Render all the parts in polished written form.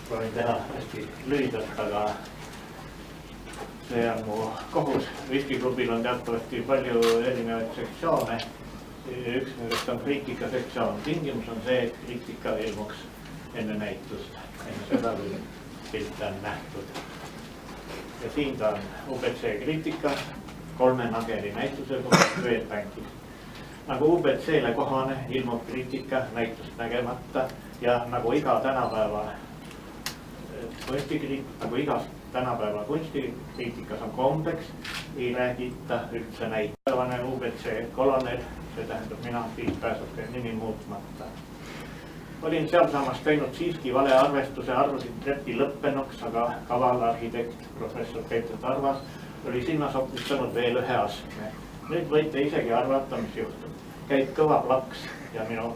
Proovin teha hästi lühidalt, aga see on mu kohus. Riskiklubil on teatavasti palju erinevaid sektsioone. Üks nendest on kriitikasektsioon. Tingimus on see, et kriitika ilmuks enne näitust, enne seda, kui pilte on nähtud. Ja siin ta on UBC kriitika, 3 nageli näituse kohta Swedbankis. Nagu UBC-le kohane ilmub kriitika näitust nägemata ja nagu iga tänapäeva kunstikriitikas on kombeks, ei räägita üldse näitavane UBC kolonel, see tähendab mina, Tiit Pääsuke nimi muutmata. Olin sealsamas teinud siiski valearvestuse, arvasin trepi lõppenuks, aga kaval arhitekt professor Peeter Tarvas oli sinna sopistanud veel ühe astme. Nüüd võite isegi arvata, mis juhtub. Käib kõva plaks ja minu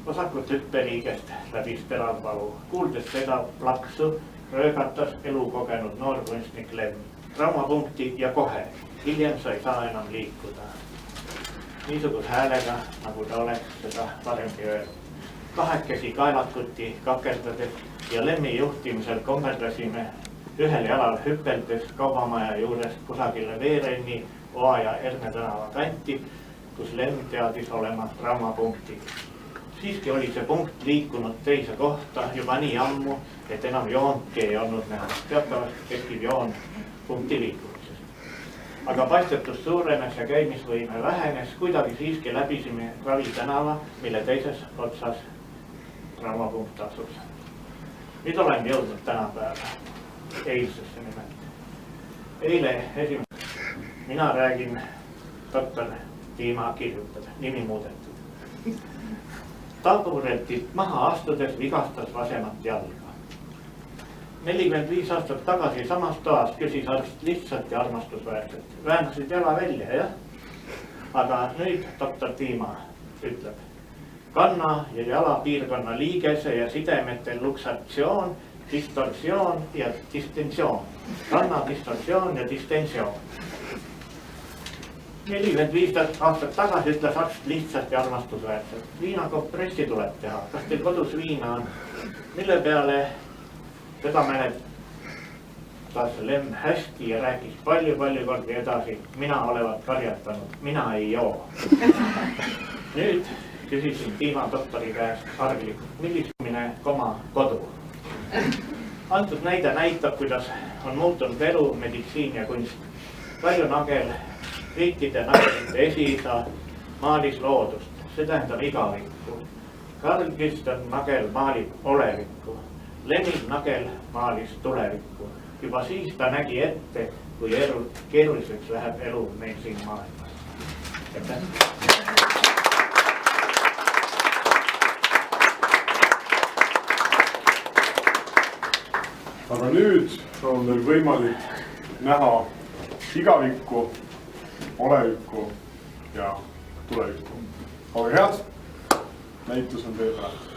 vasakut hüppeliigest läbis terav valu. Kuuldes seda plaksu röögatas elukogenud noor kunstnik Lemm. Traumapunkti ja kohe. Hiljem sa ei saa enam liikuda. Niisuguse häälega, nagu ta oleks seda varemgi öelnud. Kahekesi kaelakuti kakerdades ja Lemmi juhtimisel kommerdasime ühel jalal hüpeldes kaubamaja juurest kusagile Veerenni, Oa ja Erne tänava kanti, kus Lemm teadis olema traumapunkti. Siiski oli see punkt liikunud teise kohta juba nii ammu, et enam joonki ei olnud näha. Teatavasti tekib joon punkti liikumisest. Aga paistetus suurenes ja käimisvõime vähenes, kuidagi siiski läbisime Ravi tänava, mille teises otsas traumapunkt asus. Nüüd olen jõudnud tänapäeva, eilsesse nimelt. Eile esimene. Mina räägin doktor Tiima kirjutab, nimi muudetud. Taburetilt maha astudes vigastas vasemat jalga. 45 aastat tagasi samas toas küsis arst lihtsalt ja armastusväärselt. Väändasid jala välja, jah? Aga nüüd doktor Tiima ütleb. Kanna ja jalapiirkonna liigese ja sidemete luksatsioon, distorsioon ja distensioon. Kanna, distorsioon ja distensioon. 45 aastat tagasi ütles arst lihtsalt ja armastusväärselt. Viinakompressi tuleb teha. Kas teil kodus viina on? Mille peale seda mäletas Lemm hästi ja rääkis palju kordi edasi. Mina olevat karjatanud. Mina ei joo. Nüüd küsisin Tiima doktori käest arglikult, millismine kodu. Antud näide näitab, kuidas on muutunud elu, meditsiin ja kunst. Palju nagel riikide nagelite esiisa maalis loodust, see tähendab igavikku. Karl Kristian Nagel maalib olevikku, Lenin Nagel maalis tulevikku. Juba siis ta nägi ette, kui keeruliseks läheb elu meil siin maailmas. Aga nüüd on meil võimalik näha igavikku, olevikku ja tulevikku. Olge head, näitus on teie pärast.